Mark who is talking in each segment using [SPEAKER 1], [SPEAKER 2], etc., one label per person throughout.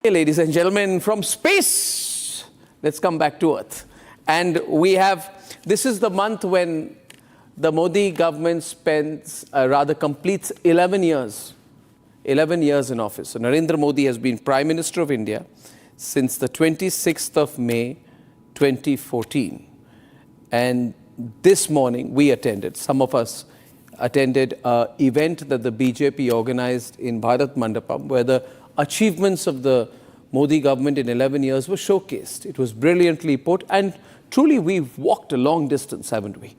[SPEAKER 1] Hey, ladies and gentlemen, from space, let's come back to Earth. And this is the month when the Modi government completes 11 years in office. So Narendra Modi has been Prime Minister of India since the 26th of May, 2014. And this morning, some of us attended an event that the BJP organized in Bharat Mandapam, where the achievements of the Modi government in 11 years were showcased. It was brilliantly put, and truly we've walked a long distance, haven't we,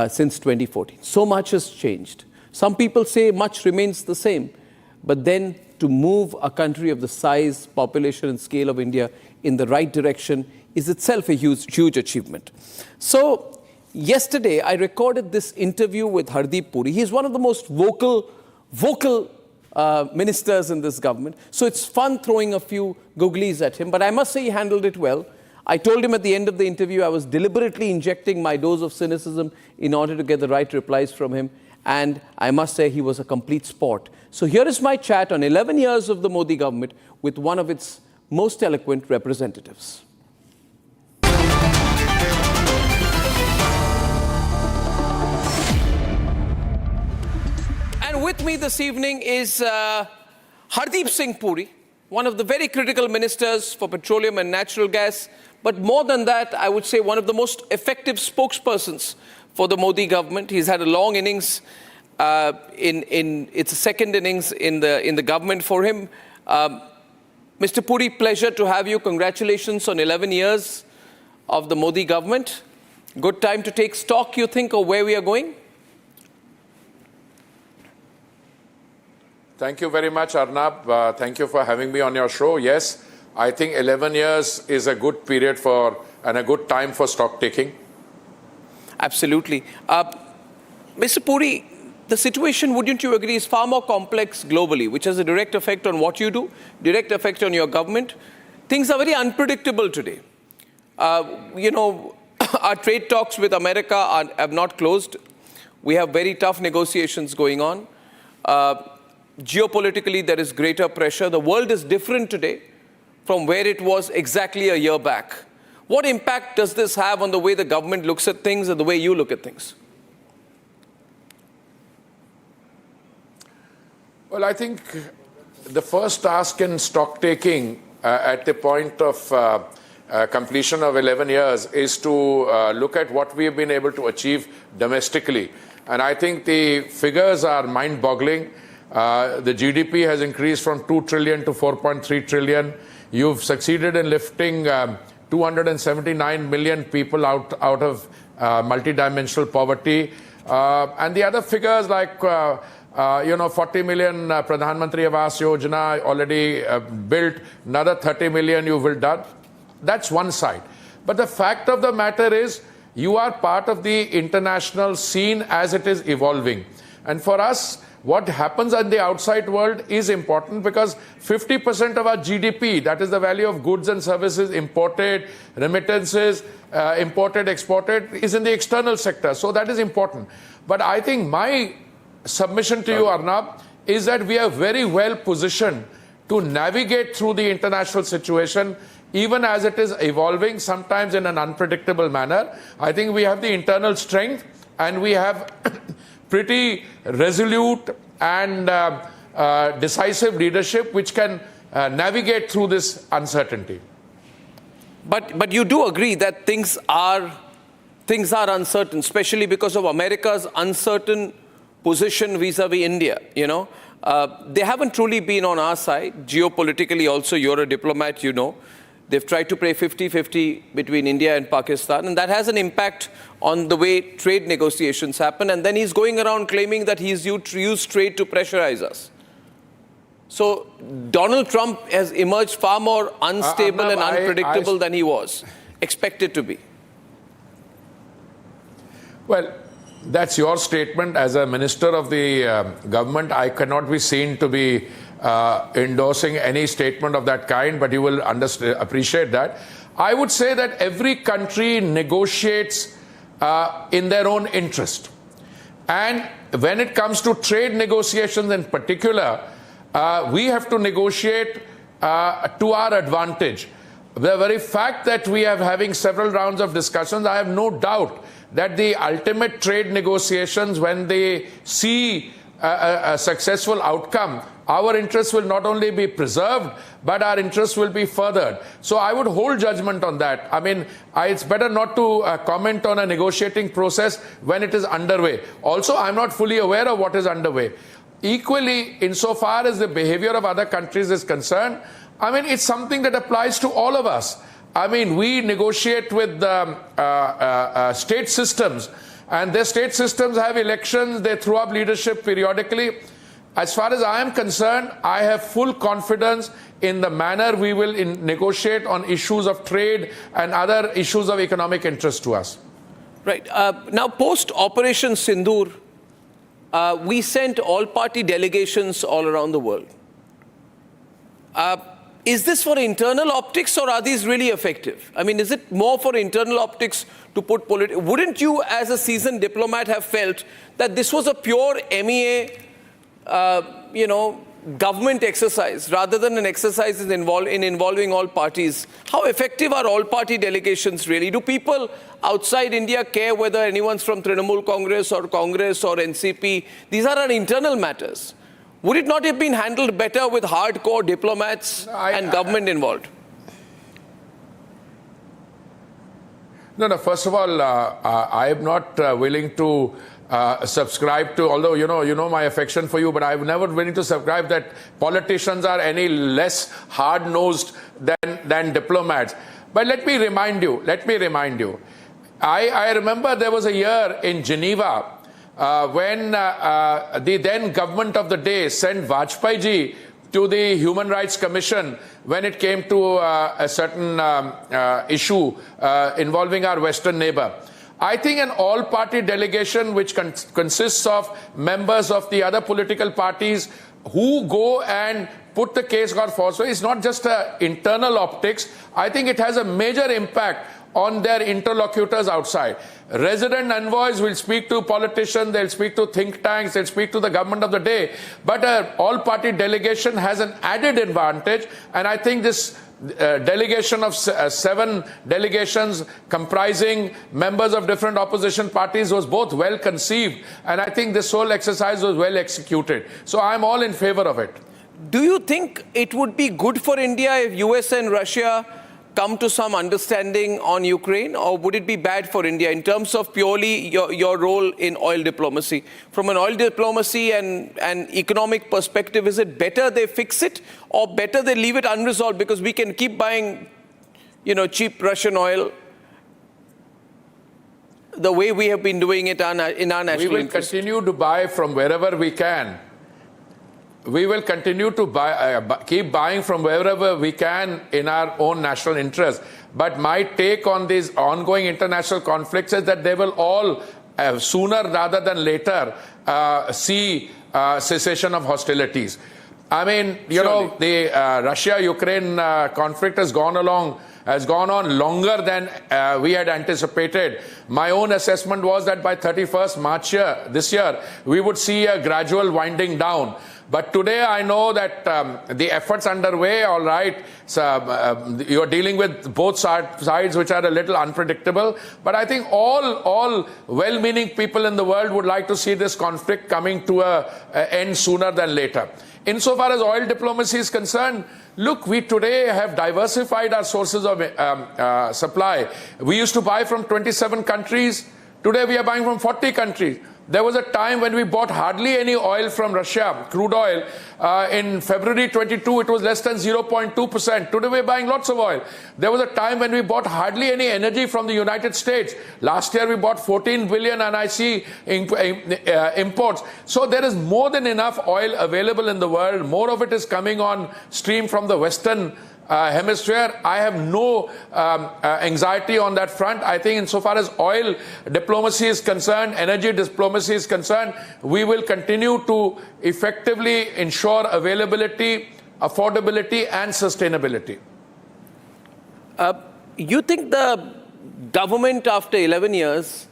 [SPEAKER 1] since 2014. So much has changed. Some people say much remains the same, but then to move a country of the size, population and scale of India in the right direction is itself a huge achievement. So yesterday I recorded this interview with Hardeep Puri. He's one of the most vocal ministers in this government. So it's fun throwing a few googlies at him, but I must say he handled it well. I told him at the end of the interview I was deliberately injecting my dose of cynicism in order to get the right replies from him. And I must say he was a complete sport. So here is my chat on 11 years of the Modi government with one of its most eloquent representatives. And with me this evening is Hardeep Singh Puri, one of the very critical ministers for petroleum and natural gas. But more than that, I would say one of the most effective spokespersons for the Modi government. He's had a long innings. It's a second innings in the government for him. Mr. Puri, pleasure to have you. Congratulations on 11 years of the Modi government. Good time to take stock, you think, of where we are going?
[SPEAKER 2] Thank you very much, Arnab. Thank you for having me on your show. Yes, I think 11 years is a good period and a good time for stock taking.
[SPEAKER 1] Absolutely. Mr. Puri, the situation, wouldn't you agree, is far more complex globally, which has a direct effect on what you do, direct effect on your government. Things are very unpredictable today. Our trade talks with America have not closed. We have very tough negotiations going on. Geopolitically, there is greater pressure. The world is different today from where it was exactly a year back. What impact does this have on the way the government looks at things and the way you look at things?
[SPEAKER 2] Well, I think the first task in stock taking at the point of completion of 11 years is to look at what we have been able to achieve domestically. And I think the figures are mind-boggling. The GDP has increased from 2 trillion to 4.3 trillion. You've succeeded in lifting 279 million people out of multidimensional poverty. And the other figures like, 40 million Pradhan Mantri Awas Yojana already built, another 30 million you will done. That's one side. But the fact of the matter is, you are part of the international scene as it is evolving. And for us, what happens in the outside world is important because 50% of our GDP, that is the value of goods and services imported, remittances, imported, exported, is in the external sector. So that is important. But I think my submission to you, Arnab, is that we are very well positioned to navigate through the international situation, even as it is evolving, sometimes in an unpredictable manner. I think we have the internal strength and we have pretty resolute and decisive leadership which can navigate through this uncertainty.
[SPEAKER 1] But you do agree that things are uncertain, especially because of America's uncertain position vis-a-vis India. They haven't truly been on our side. Geopolitically also, you're a diplomat, They've tried to play 50-50 between India and Pakistan, and that has an impact on the way trade negotiations happen. And then he's going around claiming that he's used trade to pressurize us. So Donald Trump has emerged far more unstable and unpredictable than he was expected to be.
[SPEAKER 2] Well, that's your statement. As a minister of the government, I cannot be seen to be endorsing any statement of that kind, but you will appreciate that. I would say that every country negotiates in their own interest. And when it comes to trade negotiations in particular, we have to negotiate to our advantage. The very fact that we are having several rounds of discussions, I have no doubt that the ultimate trade negotiations, when they see a successful outcome, our interests will not only be preserved, but our interests will be furthered. So I would hold judgment on that. I mean, it's better not to comment on a negotiating process when it is underway. Also, I'm not fully aware of what is underway. Equally, insofar as the behavior of other countries is concerned, I mean, it's something that applies to all of us. I mean, we negotiate with state systems, and their state systems have elections, they throw up leadership periodically. As far as I am concerned, I have full confidence in the manner we will negotiate on issues of trade and other issues of economic interest to us.
[SPEAKER 1] Right. Now, post-Operation Sindoor, we sent all-party delegations all around the world. Is this for internal optics, or are these really effective? I mean, is it more for internal optics to put politics? Wouldn't you, as a seasoned diplomat, have felt that this was a pure MEA, government exercise, rather than an exercise in involving all parties? How effective are all-party delegations really? Do people outside India care whether anyone's from Trinamool Congress or NCP? These are our internal matters. Would it not have been handled better with hardcore diplomats and government involved?
[SPEAKER 2] No, first of all, I am not willing to subscribe to, although you know my affection for you, but I'm never willing to subscribe that politicians are any less hard-nosed than diplomats. But let me remind you, I remember there was a year in Geneva when the then government of the day sent Vajpayee ji to the Human Rights Commission when it came to a certain issue involving our Western neighbor. I think an all-party delegation which consists of members of the other political parties who go and put the case forward. So it's not just internal optics. I think it has a major impact on their interlocutors outside. Resident envoys will speak to politicians, they'll speak to think tanks, they'll speak to the government of the day. But an all-party delegation has an added advantage, and I think this delegation of 7 delegations comprising members of different opposition parties was both well conceived, and I think this whole exercise was well executed. So I'm all in favor of it.
[SPEAKER 1] Do you think it would be good for India if US and Russia come to some understanding on Ukraine, or would it be bad for India in terms of purely your role in oil diplomacy? From an oil diplomacy and economic perspective, is it better they fix it, or better they leave it unresolved, because we can keep buying, cheap Russian oil the way we have been doing it in our national interest?
[SPEAKER 2] We will continue to buy from wherever we can. We will continue to keep buying from wherever we can in our own national interest. But my take on these ongoing international conflicts is that they will all, sooner rather than later, see cessation of hostilities. I mean, the Russia-Ukraine conflict has gone on longer than we had anticipated. My own assessment was that by 31st March this year, we would see a gradual winding down. But today I know that the efforts underway, all right, you're dealing with both sides which are a little unpredictable. But I think all well-meaning people in the world would like to see this conflict coming to an end sooner than later. Insofar as oil diplomacy is concerned, look, we today have diversified our sources of supply. We used to buy from 27 countries. Today we are buying from 40 countries. There was a time when we bought hardly any oil from Russia, crude oil. In February 22, it was less than 0.2%. Today we're buying lots of oil. There was a time when we bought hardly any energy from the United States. Last year we bought 14 billion NIC imports. So there is more than enough oil available in the world. More of it is coming on stream from the Western hemisphere. I have no anxiety on that front. I think insofar as oil diplomacy is concerned, energy diplomacy is concerned, we will continue to effectively ensure availability, affordability and sustainability.
[SPEAKER 1] You think the government after 11 years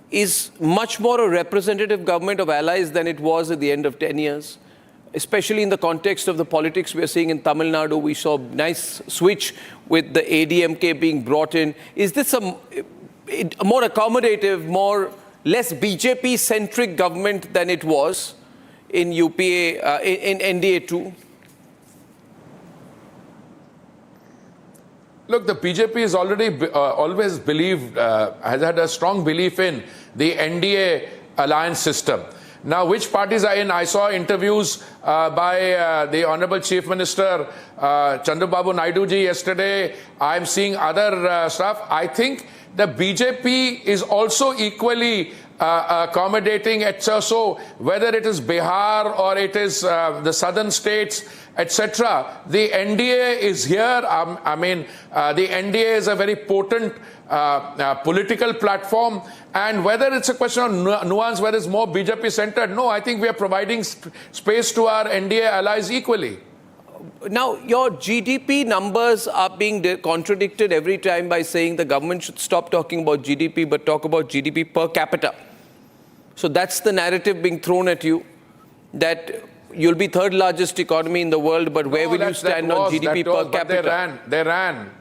[SPEAKER 1] is much more a representative government of allies than it was at the end of 10 years? especially in the context of the politics we are seeing in Tamil Nadu. We saw a nice switch with the ADMK being brought in. Is this a more accommodative, less BJP-centric government than it was in UPA, in NDA 2?
[SPEAKER 2] Look, the BJP has already always believed, has had a strong belief in the NDA alliance system. Now, which parties are in? I saw interviews by the Honorable Chief Minister Chandrababu Naidu ji yesterday. I'm seeing other stuff. I think the BJP is also equally accommodating, so whether it is Bihar or it is the southern states, etc. The NDA is here. I mean, the NDA is a very potent political platform, and whether it's a question of nuance, whether it's more BJP centered, no, I think we are providing space to our NDA allies equally.
[SPEAKER 1] Now, your GDP numbers are being contradicted every time by saying the government should stop talking about GDP but talk about GDP per capita. So that's the narrative being thrown at you, that you'll be third largest economy in the world, but where will you stand on GDP per capita?
[SPEAKER 2] They ran.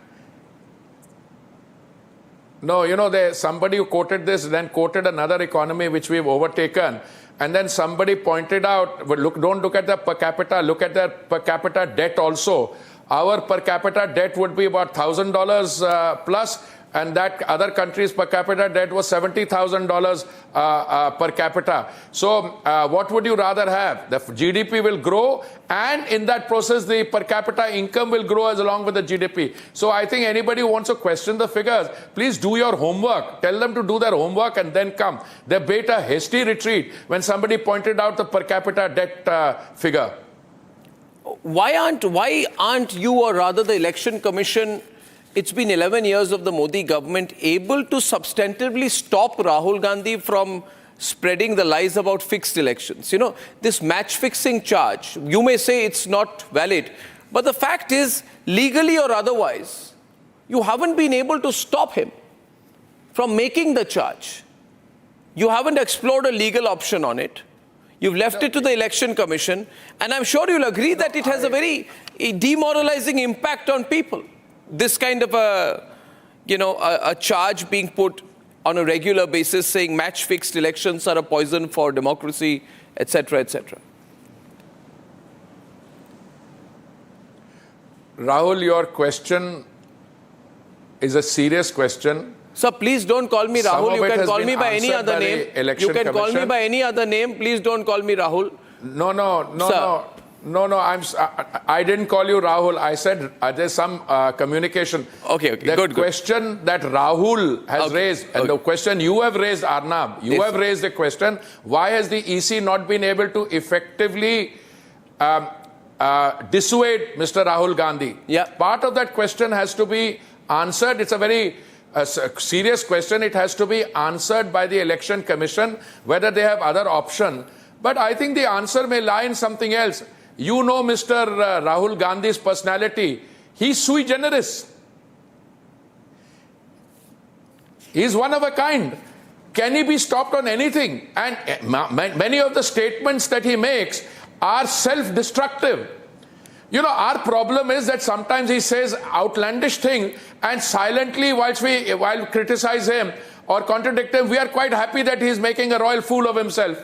[SPEAKER 2] No, you know, somebody who quoted this then quoted another economy which we've overtaken. And then somebody pointed out, but look, don't look at the per capita, look at the per capita debt also. Our per capita debt would be about $1,000 plus, and that other country's per capita debt was $70,000 per capita. So what would you rather have? The GDP will grow, and in that process, the per capita income will grow as along with the GDP. So I think anybody who wants to question the figures, please do your homework. Tell them to do their homework and then come. They bait a hasty retreat when somebody pointed out the per capita debt figure.
[SPEAKER 1] Why aren't you, or rather the Election Commission, it's been 11 years of the Modi government, able to substantively stop Rahul Gandhi from spreading the lies about fixed elections? You know, this match-fixing charge, you may say it's not valid, but the fact is, legally or otherwise, you haven't been able to stop him from making the charge. You haven't explored a legal option on it. You've left it to the Election Commission, and I'm sure you'll agree that it has a very demoralizing impact on people. This kind of a charge being put on a regular basis saying match-fixed elections are a poison for democracy, etc., etc.
[SPEAKER 2] Rahul, your question is a serious question.
[SPEAKER 1] Sir, please don't call me Rahul. You can call me by any other name. You can call me by any other name. Please don't call me Rahul. No, I didn't call you Rahul. I said there's some communication. Okay,
[SPEAKER 2] the question that Rahul has raised, and the question you have raised, Arnab, you have raised a question, why has the EC not been able to effectively dissuade Mr. Rahul Gandhi?
[SPEAKER 1] Yeah.
[SPEAKER 2] Part of that question has to be answered. It's a very serious question. It has to be answered by the Election Commission, whether they have other option. But I think the answer may lie in something else. You know Mr. Rahul Gandhi's personality. He's sui generis. He's one of a kind. Can he be stopped on anything? And many of the statements that he makes are self-destructive. You know, our problem is that sometimes he says outlandish things, and silently, while criticize him or contradict him, we are quite happy that he is making a royal fool of himself.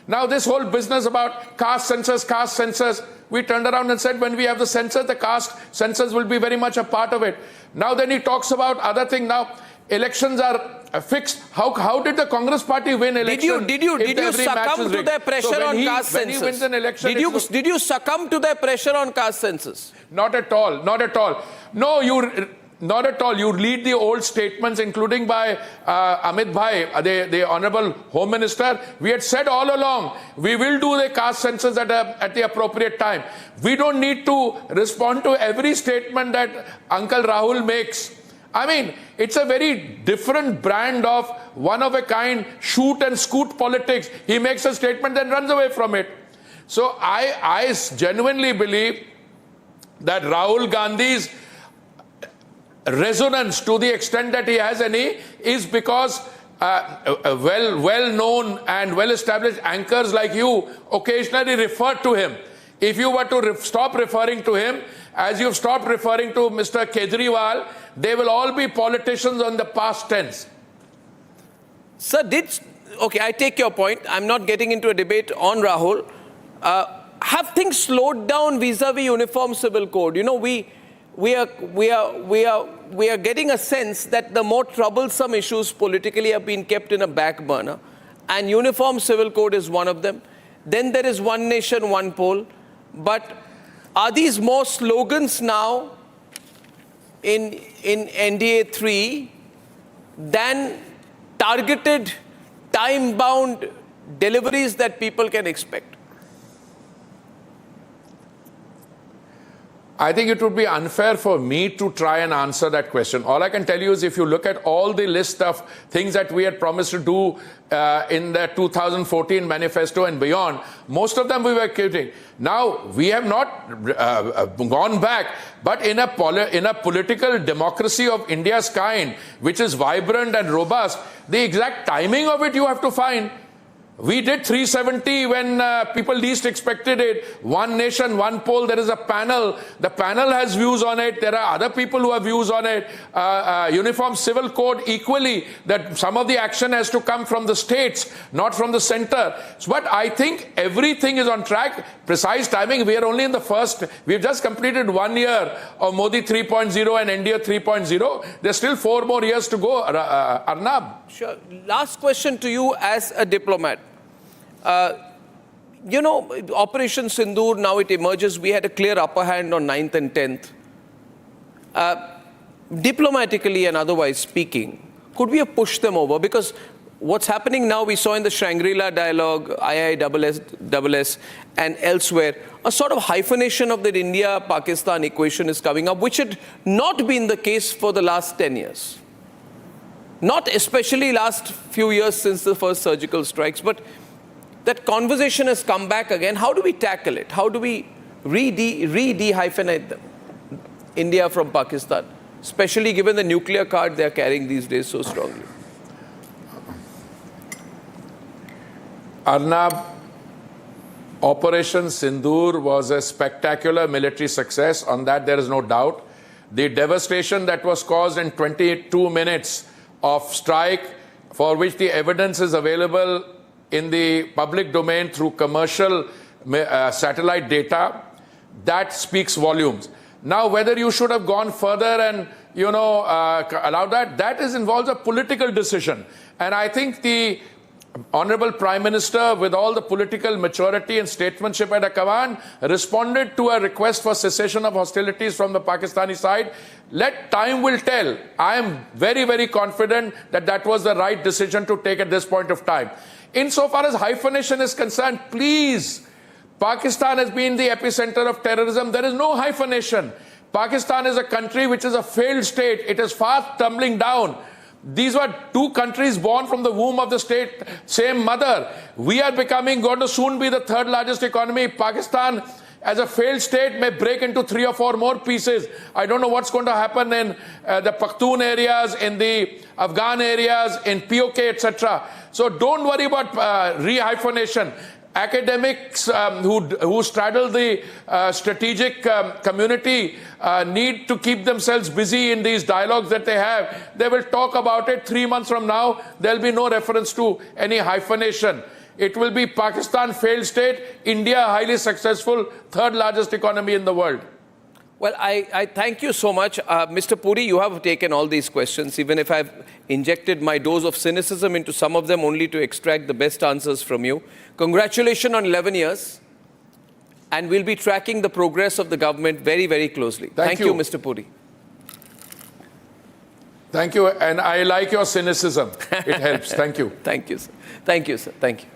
[SPEAKER 2] Now, this whole business about caste census, we turned around and said when we have the census, the caste census will be very much a part of it. Now, then he talks about other things. Now, elections are fixed. How did the Congress party win elections?
[SPEAKER 1] Did you succumb to their pressure on caste census?
[SPEAKER 2] When he wins an election,
[SPEAKER 1] did you succump to their pressure on caste census?
[SPEAKER 2] Not at all. Not at all. No, not at all. You read the old statements, including by Amit Bhai, the Honorable Home Minister. We had said all along, we will do the caste census at the appropriate time. We don't need to respond to every statement that Uncle Rahul makes. I mean, it's a very different brand of one-of-a-kind shoot and scoot politics. He makes a statement and runs away from it. So I genuinely believe that Rahul Gandhi's resonance, to the extent that he has any, is because well-known and well-established anchors like you occasionally refer to him. if you were to stop referring to him, as you've stopped referring to Mr. Kejriwal, they will all be politicians on the past tense.
[SPEAKER 1] Sir, okay, I take your point. I'm not getting into a debate on Rahul. Have things slowed down vis-a-vis Uniform Civil Code? You know, we are getting a sense that the more troublesome issues politically have been kept in a back burner, and Uniform Civil Code is one of them. Then there is one nation, one poll. But are these more slogans now in NDA 3 than targeted, time-bound deliveries that people can expect?
[SPEAKER 2] I think it would be unfair for me to try and answer that question. All I can tell you is if you look at all the list of things that we had promised to do in the 2014 manifesto and beyond, most of them we were quitting. Now, we have not gone back, but in a political democracy of India's kind, which is vibrant and robust, the exact timing of it you have to find. We did 370 when people least expected it. One nation, one poll. There is a panel. The panel has views on it. There are other people who have views on it. Uniform Civil Code equally, that some of the action has to come from the states, not from the center. But I think everything is on track. Precise timing, we are only in the first. We've just completed 1 year of Modi 3.0 and India 3.0. There's still 4 more years to go, Arnab.
[SPEAKER 1] Sure. Last question to you as a diplomat. You know, Operation Sindoor, now it emerges, we had a clear upper hand on 9th and 10th. Diplomatically and otherwise speaking, could we have pushed them over? Because what's happening now, we saw in the Shangri-La dialogue, IISS and elsewhere, a sort of hyphenation of that India-Pakistan equation is coming up, which had not been the case for the last 10 years. Not especially last few years since the first surgical strikes, but that conversation has come back again. How do we tackle it? How do we re-dehyphenate them? India from Pakistan, especially given the nuclear card they are carrying these days so strongly.
[SPEAKER 2] Arnab, Operation Sindoor was a spectacular military success. On that, there is no doubt. The devastation that was caused in 22 minutes of strike, for which the evidence is available in the public domain through commercial satellite data, that speaks volumes. Now, whether you should have gone further and, allow that involves a political decision. And I think the Honorable Prime Minister, with all the political maturity and statesmanship at a command, responded to a request for cessation of hostilities from the Pakistani side. Let time will tell. I am very, very confident that that was the right decision to take at this point of time. Insofar as hyphenation is concerned, please, Pakistan has been the epicenter of terrorism. There is no hyphenation. Pakistan is a country which is a failed state. It is fast tumbling down. These were 2 countries born from the womb of the state, same mother. We are going to soon be the 3rd largest economy. Pakistan, as a failed state, may break into 3 or 4 more pieces. I don't know what's going to happen in the Pakhtun areas, in the Afghan areas, in POK, etc. So don't worry about re-hyphenation. Academics who straddle the strategic community need to keep themselves busy in these dialogues that they have. They will talk about it 3 months from now. There will be no reference to any hyphenation. It will be Pakistan failed state, India highly successful, 3rd largest economy in the world.
[SPEAKER 1] Well, I thank you so much. Mr. Puri, you have taken all these questions, even if I've injected my dose of cynicism into some of them only to extract the best answers from you. Congratulations on 11 years. And we'll be tracking the progress of the government very, very closely. Thank you, Mr. Puri.
[SPEAKER 2] Thank you. And I like your cynicism. It helps. Thank you.
[SPEAKER 1] Thank you, sir. Thank you, sir. Thank you.